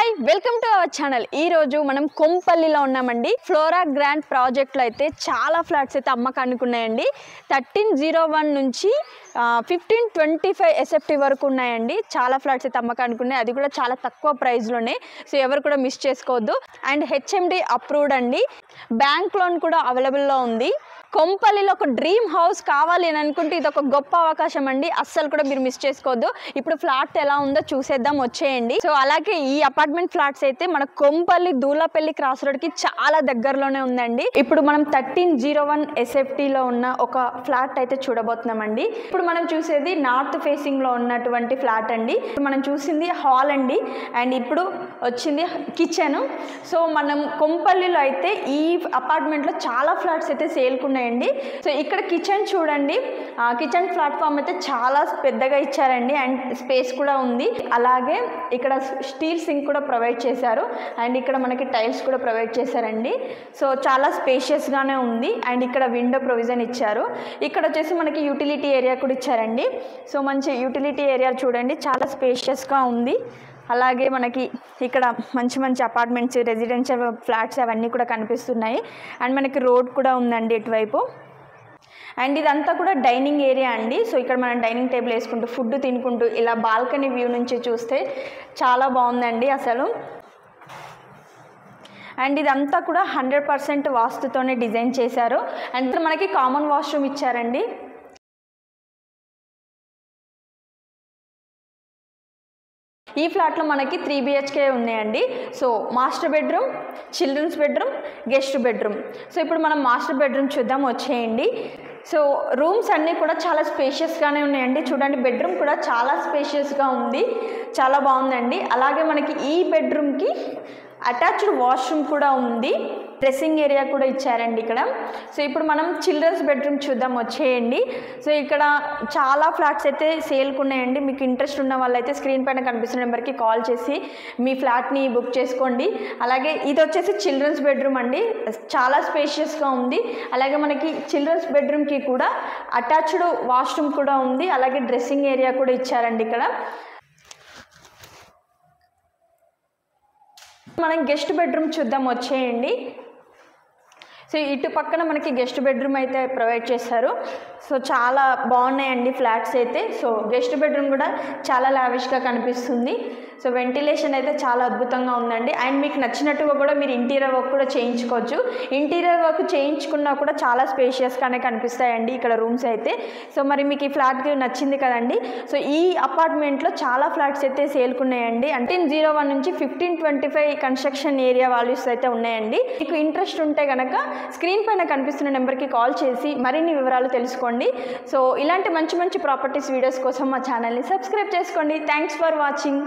Hi welcome to our channel. ఈ రోజు మనం కొంపల్లిలో ఉన్నామండి. ఫ్లోరా గ్రాండ్ ప్రాజెక్ట్లో అయితే చాలా ఫ్లాట్స్ అయితే అమ్మకానికి ఉన్నాయండి. 1301 నుంచి 1525 ఎస్ఎఫ్టీ వరకు ఉన్నాయండి. చాలా ఫ్లాట్స్ అయితే అమ్మకానికి ఉన్నాయి, అది కూడా చాలా తక్కువ ప్రైస్లోనే. సో ఎవరు కూడా మిస్ చేసుకోవద్దు. అండ్ హెచ్ఎండి అప్రూవ్డ్ అండి, బ్యాంక్ లోన్ కూడా అవైలబుల్లో ఉంది. కొంపల్లిలో ఒక డ్రీమ్ హౌస్ కావాలి అని అనుకుంటే ఇది ఒక గొప్ప అవకాశం అండి, అస్సలు కూడా మీరు మిస్ చేసుకోవద్దు. ఇప్పుడు ఫ్లాట్ ఎలా ఉందో చూసేద్దాం, వచ్చేయండి. సో అలాగే ఈ అపార్ట్మెంట్ ఫ్లాట్స్ అయితే మన కొంపల్లి దూలపల్లి క్రాస్ రోడ్కి చాలా దగ్గరలోనే ఉందండి. ఇప్పుడు మనం 1301 ఎస్ఎఫ్టీలో ఉన్న ఒక ఫ్లాట్ అయితే చూడబోతున్నామండి. ఇప్పుడు మనం చూసేది నార్త్ ఫేసింగ్ లో ఉన్నటువంటి ఫ్లాట్ అండి. ఇప్పుడు మనం చూసింది హాల్ అండి, అండ్ ఇప్పుడు వచ్చింది కిచెన్. సో మనం కొంపల్లిలో అయితే ఈ అపార్ట్మెంట్ లో చాలా ఫ్లాట్స్ అయితే సేల్కున్నాయండి. సో ఇక్కడ కిచెన్ చూడండి, కిచెన్ ప్లాట్ఫామ్ అయితే చాలా పెద్దగా ఇచ్చారండి, అండ్ స్పేస్ కూడా ఉంది. అలాగే ఇక్కడ స్టీల్ సింక్ కూడా ప్రొవైడ్ చేశారు, అండ్ ఇక్కడ మనకి టైల్స్ కూడా ప్రొవైడ్ చేశారండి. సో చాలా స్పేషియస్ గానే ఉంది, అండ్ ఇక్కడ విండో ప్రొవిజన్ ఇచ్చారు. ఇక్కడ వచ్చేసి మనకి యూటిలిటీ ఏరియా కూడా ఇచ్చారండి. సో మంచి యూటిలిటీ ఏరియా చూడండి, చాలా స్పేషియస్ గా ఉంది. అలాగే మనకి ఇక్కడ మంచి మంచి అపార్ట్మెంట్స్, రెసిడెన్షియల్ ఫ్లాట్స్ అవన్నీ కూడా కనిపిస్తున్నాయి, అండ్ మనకి రోడ్ కూడా ఉందండి ఇటువైపు. అండ్ ఇదంతా కూడా డైనింగ్ ఏరియా అండి. సో ఇక్కడ మనం డైనింగ్ టేబుల్ వేసుకుంటూ ఫుడ్ తినుకుంటూ ఇలా బాల్కనీ వ్యూ నుంచి చూస్తే చాలా బాగుందండి అసలు. అండ్ ఇదంతా కూడా 100% వాస్తుతోనే డిజైన్ చేశారు. అండ్ ఇక్కడ మనకి కామన్ వాష్రూమ్ ఇచ్చారండి. ఈ ఫ్లాట్లో మనకి 3 BHK ఉన్నాయండి. So master bedroom, children's bedroom, guest bedroom. So ఇప్పుడు మనం మాస్టర్ బెడ్రూమ్ చూద్దాం, వచ్చేయండి. సో రూమ్స్ అన్నీ కూడా చాలా స్పేషియస్గానే ఉన్నాయండి. చూడండి, బెడ్రూమ్ కూడా చాలా స్పేషియస్గా ఉంది, చాలా బాగుందండి. అలాగే మనకి ఈ బెడ్రూమ్కి అటాచ్డ్ వాష్రూమ్ కూడా ఉంది, డ్రెస్సింగ్ ఏరియా కూడా ఇచ్చారండి ఇక్కడ. సో ఇప్పుడు మనం చిల్డ్రన్స్ బెడ్రూమ్ చూద్దాం, వచ్చేయండి. సో ఇక్కడ చాలా ఫ్లాట్స్ అయితే సేల్కున్నాయండి. మీకు ఇంట్రెస్ట్ ఉన్న వాళ్ళైతే స్క్రీన్ పైన కనిపిస్తున్న నెంబర్కి కాల్ చేసి మీ ఫ్లాట్ని బుక్ చేసుకోండి. అలాగే ఇది వచ్చేసి చిల్డ్రన్స్ బెడ్రూమ్ అండి, చాలా స్పేషియస్గా ఉంది. అలాగే మనకి చిల్డ్రన్స్ బెడ్రూమ్కి కూడా అటాచ్డ్ వాష్రూమ్ కూడా ఉంది, అలాగే డ్రెస్సింగ్ ఏరియా కూడా ఇచ్చారండి ఇక్కడ. మనం గెస్ట్ బెడ్రూమ్ చూద్దాం, వచ్చేయండి. సో ఇటు పక్కన మనకి గెస్ట్ బెడ్రూమ్ అయితే ప్రొవైడ్ చేశారు. సో చాలా బాగున్నాయండి ఫ్లాట్స్ అయితే. సో గెస్ట్ బెడ్రూమ్ కూడా చాలా లావిష్గా కనిపిస్తుంది. సో వెంటిలేషన్ అయితే చాలా అద్భుతంగా ఉందండి. అండ్ మీకు నచ్చినట్టుగా కూడా మీరు ఇంటీరియర్ వర్క్ కూడా చేయించుకోవచ్చు. ఇంటీరియర్ వర్క్ చేయించుకున్నా కూడా చాలా స్పేషియస్గానే కనిపిస్తాయండి ఇక్కడ రూమ్స్ అయితే. సో మరి మీకు ఈ ఫ్లాట్ నచ్చింది కదండి. సో ఈ అపార్ట్మెంట్లో చాలా ఫ్లాట్స్ అయితే సేల్కున్నాయండి. 1301 నుంచి 1525 కన్స్ట్రక్షన్ ఏరియా వాల్యూస్ అయితే ఉన్నాయండి. మీకు ఇంట్రెస్ట్ ఉంటే కనుక స్క్రీన్ పైన కనిపిస్తున్న నెంబర్కి కాల్ చేసి మరిన్ని వివరాలు తెలుసుకోండి. సో ఇలాంటి మంచి మంచి ప్రాపర్టీస్ వీడియోస్ కోసం మా ఛానల్ని సబ్స్క్రైబ్ చేసుకోండి. Thanks for watching.